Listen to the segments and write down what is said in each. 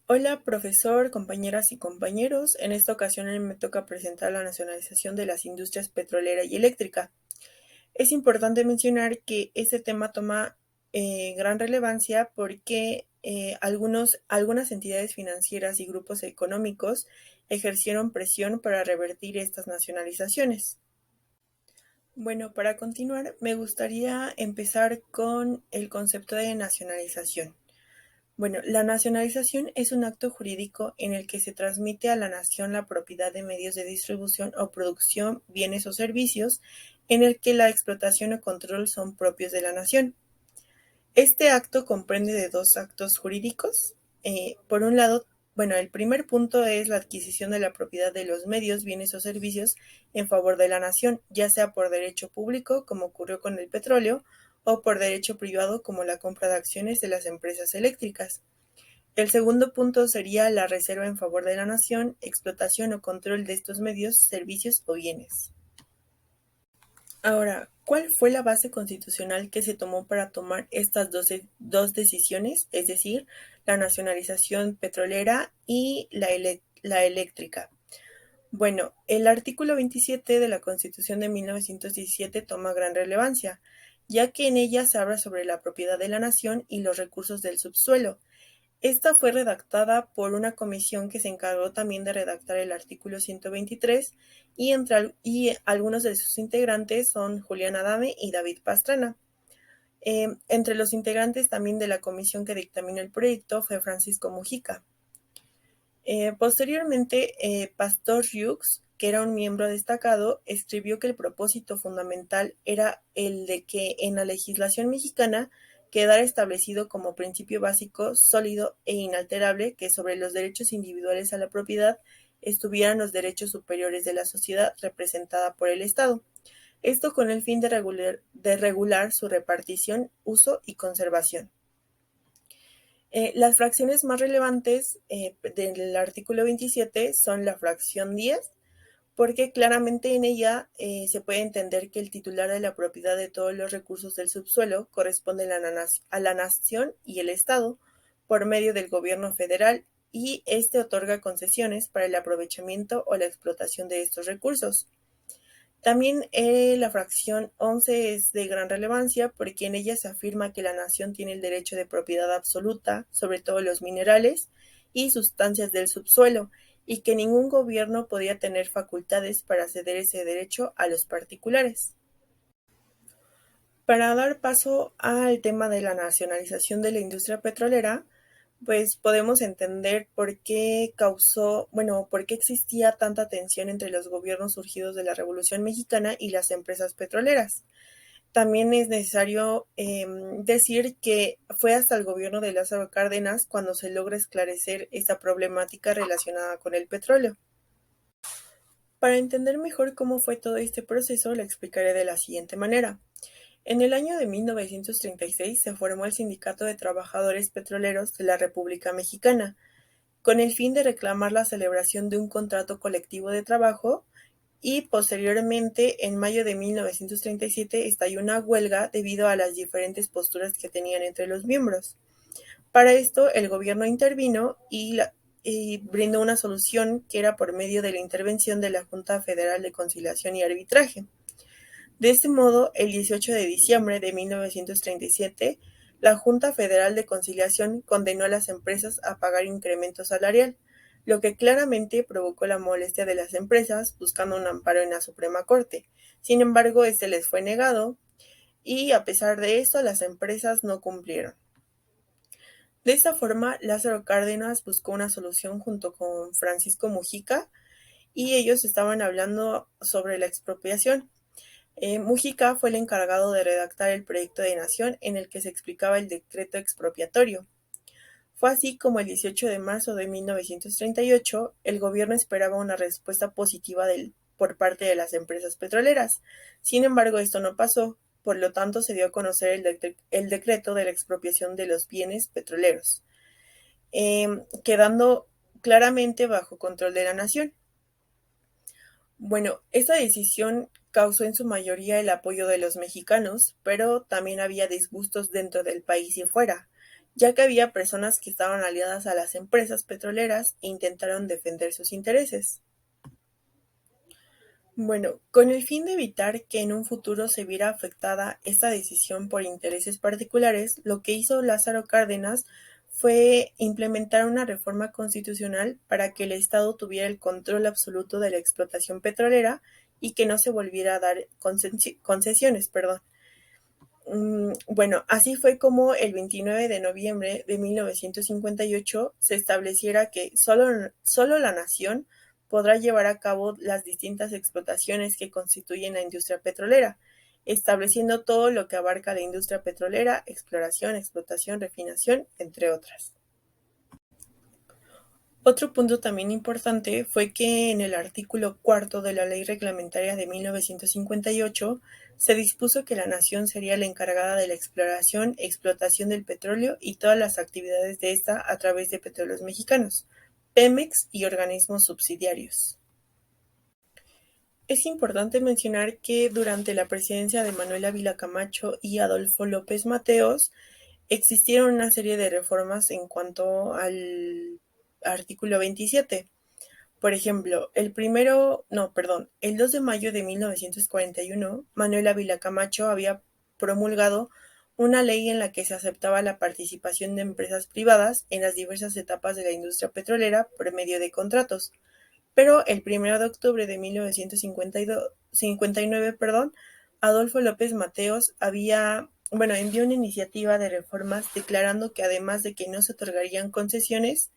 Hola, profesor, compañeras y compañeros. En esta ocasión me toca presentar la nacionalización de las industrias petrolera y eléctrica. Es importante mencionar que este tema toma gran relevancia porque algunas entidades financieras y grupos económicos ejercieron presión para revertir estas nacionalizaciones. Bueno, para continuar, me gustaría empezar con el concepto de nacionalización. Bueno, la nacionalización es un acto jurídico en el que se transmite a la nación la propiedad de medios de distribución o producción, bienes o servicios, en el que la explotación o control son propios de la nación. Este acto comprende de dos actos jurídicos. Por un lado, bueno, el primer punto es la adquisición de la propiedad de los medios, bienes o servicios en favor de la nación, ya sea por derecho público, como ocurrió con el petróleo, o por derecho privado, como la compra de acciones de las empresas eléctricas. El segundo punto sería la reserva en favor de la nación, explotación o control de estos medios, servicios o bienes. Ahora, ¿cuál fue la base constitucional que se tomó para tomar estas dos decisiones, es decir, la nacionalización petrolera y la eléctrica? Bueno, el artículo 27 de la Constitución de 1917 toma gran relevancia, ya que en ella se habla sobre la propiedad de la nación y los recursos del subsuelo. Esta fue redactada por una comisión que se encargó también de redactar el artículo 123 y algunos de sus integrantes son Julián Adame y David Pastrana. Entre los integrantes también de la comisión que dictaminó el proyecto fue Francisco Mujica. Posteriormente, Pastor Hughes, que era un miembro destacado, escribió que el propósito fundamental era el de que en la legislación mexicana quedara establecido como principio básico, sólido e inalterable que sobre los derechos individuales a la propiedad estuvieran los derechos superiores de la sociedad representada por el Estado. Esto con el fin de regular su repartición, uso y conservación. Las fracciones más relevantes del artículo 27 son la fracción 10, porque claramente en ella se puede entender que el titular de la propiedad de todos los recursos del subsuelo corresponde a la nación y el Estado por medio del gobierno federal y este otorga concesiones para el aprovechamiento o la explotación de estos recursos. También la fracción 11 es de gran relevancia porque en ella se afirma que la nación tiene el derecho de propiedad absoluta sobre todos los minerales y sustancias del subsuelo y que ningún gobierno podía tener facultades para ceder ese derecho a los particulares. Para dar paso al tema de la nacionalización de la industria petrolera, pues podemos entender por qué existía tanta tensión entre los gobiernos surgidos de la Revolución Mexicana y las empresas petroleras. También es necesario decir que fue hasta el gobierno de Lázaro Cárdenas cuando se logra esclarecer esta problemática relacionada con el petróleo. Para entender mejor cómo fue todo este proceso, lo explicaré de la siguiente manera. En el año de 1936 se formó el Sindicato de Trabajadores Petroleros de la República Mexicana, con el fin de reclamar la celebración de un contrato colectivo de trabajo y posteriormente, en mayo de 1937, estalló una huelga debido a las diferentes posturas que tenían entre los miembros. Para esto, el gobierno intervino y brindó una solución que era por medio de la intervención de la Junta Federal de Conciliación y Arbitraje. De este modo, el 18 de diciembre de 1937, la Junta Federal de Conciliación condenó a las empresas a pagar incremento salarial, lo que claramente provocó la molestia de las empresas buscando un amparo en la Suprema Corte. Sin embargo, este les fue negado y a pesar de esto, las empresas no cumplieron. De esta forma, Lázaro Cárdenas buscó una solución junto con Francisco Mujica y ellos estaban hablando sobre la expropiación. Mujica fue el encargado de redactar el proyecto de nación en el que se explicaba el decreto expropiatorio. Fue así como el 18 de marzo de 1938 el gobierno esperaba una respuesta positiva por parte de las empresas petroleras. Sin embargo, esto no pasó, por lo tanto se dio a conocer el decreto de la expropiación de los bienes petroleros, quedando claramente bajo control de la nación. Bueno, esta decisión causó en su mayoría el apoyo de los mexicanos, pero también había disgustos dentro del país y fuera, ya que había personas que estaban aliadas a las empresas petroleras e intentaron defender sus intereses. Bueno, con el fin de evitar que en un futuro se viera afectada esta decisión por intereses particulares, lo que hizo Lázaro Cárdenas fue implementar una reforma constitucional para que el Estado tuviera el control absoluto de la explotación petrolera y que no se volviera a dar concesiones, perdón. Bueno, así fue como el 29 de noviembre de 1958 se estableciera que solo la nación podrá llevar a cabo las distintas explotaciones que constituyen la industria petrolera, estableciendo todo lo que abarca la industria petrolera, exploración, explotación, refinación, entre otras. Otro punto también importante fue que en el artículo cuarto de la Ley Reglamentaria de 1958 se dispuso que la nación sería la encargada de la exploración, explotación del petróleo y todas las actividades de esta a través de Petróleos Mexicanos, Pemex y organismos subsidiarios. Es importante mencionar que durante la presidencia de Manuel Ávila Camacho y Adolfo López Mateos existieron una serie de reformas en cuanto al artículo 27. Por ejemplo, el 2 de mayo de 1941, Manuel Ávila Camacho había promulgado una ley en la que se aceptaba la participación de empresas privadas en las diversas etapas de la industria petrolera por medio de contratos. Pero el 1 de octubre de 1959, Adolfo López Mateos envió una iniciativa de reformas declarando que además de que no se otorgarían concesiones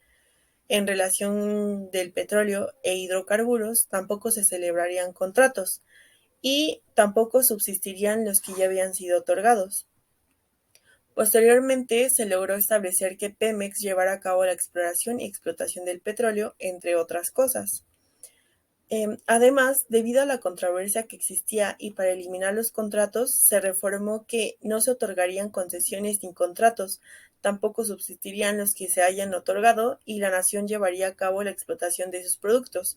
en relación del petróleo e hidrocarburos, tampoco se celebrarían contratos y tampoco subsistirían los que ya habían sido otorgados. Posteriormente, se logró establecer que Pemex llevara a cabo la exploración y explotación del petróleo, entre otras cosas. Además, debido a la controversia que existía y para eliminar los contratos, se reformó que no se otorgarían concesiones ni contratos, tampoco subsistirían los que se hayan otorgado y la nación llevaría a cabo la explotación de sus productos,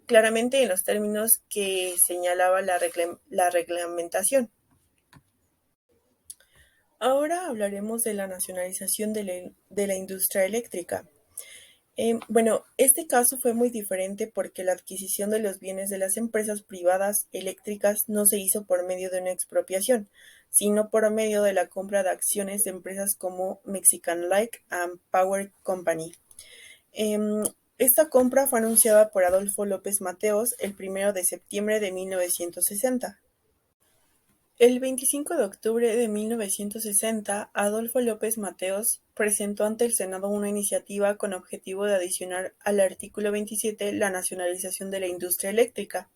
claramente en los términos que señalaba la reglamentación. Ahora hablaremos de la nacionalización de la industria eléctrica. Este caso fue muy diferente porque la adquisición de los bienes de las empresas privadas eléctricas no se hizo por medio de una expropiación, sino por medio de la compra de acciones de empresas como Mexican Light and Power Company. Esta compra fue anunciada por Adolfo López Mateos el 1 de septiembre de 1960. El 25 de octubre de 1960, Adolfo López Mateos presentó ante el Senado una iniciativa con objetivo de adicionar al artículo 27 la nacionalización de la industria eléctrica.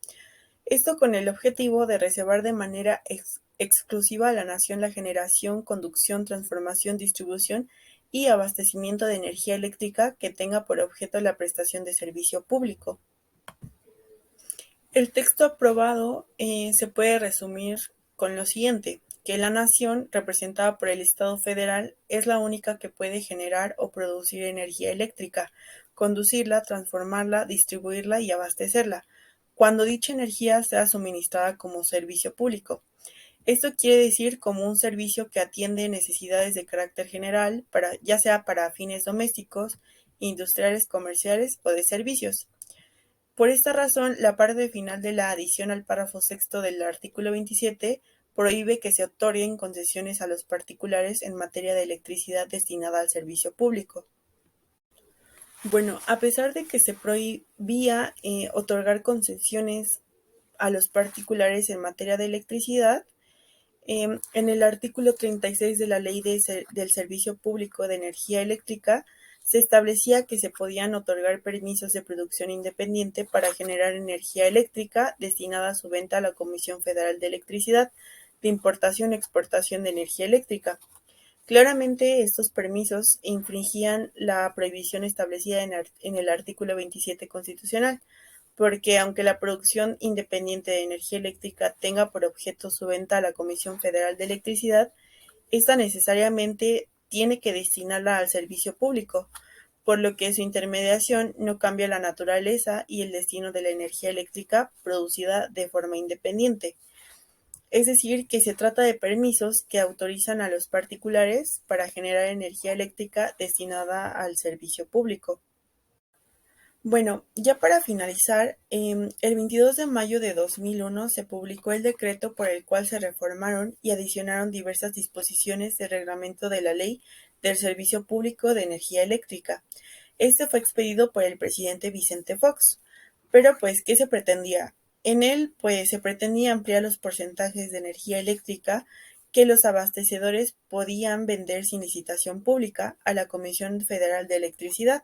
Esto con el objetivo de reservar de manera exclusiva a la nación la generación, conducción, transformación, distribución y abastecimiento de energía eléctrica que tenga por objeto la prestación de servicio público. El texto aprobado se puede resumir con lo siguiente, que la nación, representada por el Estado federal, es la única que puede generar o producir energía eléctrica, conducirla, transformarla, distribuirla y abastecerla, cuando dicha energía sea suministrada como servicio público. Esto quiere decir como un servicio que atiende necesidades de carácter general, ya sea para fines domésticos, industriales, comerciales o de servicios. Por esta razón, la parte final de la adición al párrafo sexto del artículo 27 prohíbe que se otorguen concesiones a los particulares en materia de electricidad destinada al servicio público. Bueno, a pesar de que se prohibía otorgar concesiones a los particulares en materia de electricidad, en el artículo 36 de la Ley del Servicio Público de Energía Eléctrica se establecía que se podían otorgar permisos de producción independiente para generar energía eléctrica destinada a su venta a la Comisión Federal de Electricidad de importación y exportación de energía eléctrica. Claramente, estos permisos infringían la prohibición establecida en el artículo 27 constitucional, porque aunque la producción independiente de energía eléctrica tenga por objeto su venta a la Comisión Federal de Electricidad, esta necesariamente tiene que destinarla al servicio público, por lo que su intermediación no cambia la naturaleza y el destino de la energía eléctrica producida de forma independiente. es decir, que se trata de permisos que autorizan a los particulares para generar energía eléctrica destinada al servicio público. Bueno, ya para finalizar, el 22 de mayo de 2001 se publicó el decreto por el cual se reformaron y adicionaron diversas disposiciones del reglamento de la Ley del Servicio Público de Energía Eléctrica. Este fue expedido por el presidente Vicente Fox. Pero pues, ¿qué se pretendía? En él, pues, se pretendía ampliar los porcentajes de energía eléctrica que los abastecedores podían vender sin licitación pública a la Comisión Federal de Electricidad.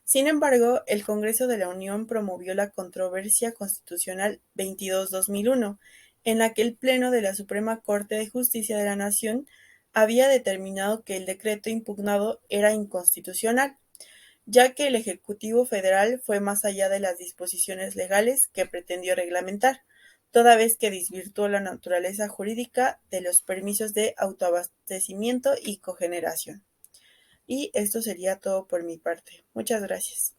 Sin embargo, el Congreso de la Unión promovió la Controversia Constitucional 22-2001, en la que el Pleno de la Suprema Corte de Justicia de la Nación había determinado que el decreto impugnado era inconstitucional, ya que el Ejecutivo Federal fue más allá de las disposiciones legales que pretendió reglamentar, toda vez que desvirtuó la naturaleza jurídica de los permisos de autoabastecimiento y cogeneración. Y esto sería todo por mi parte. Muchas gracias.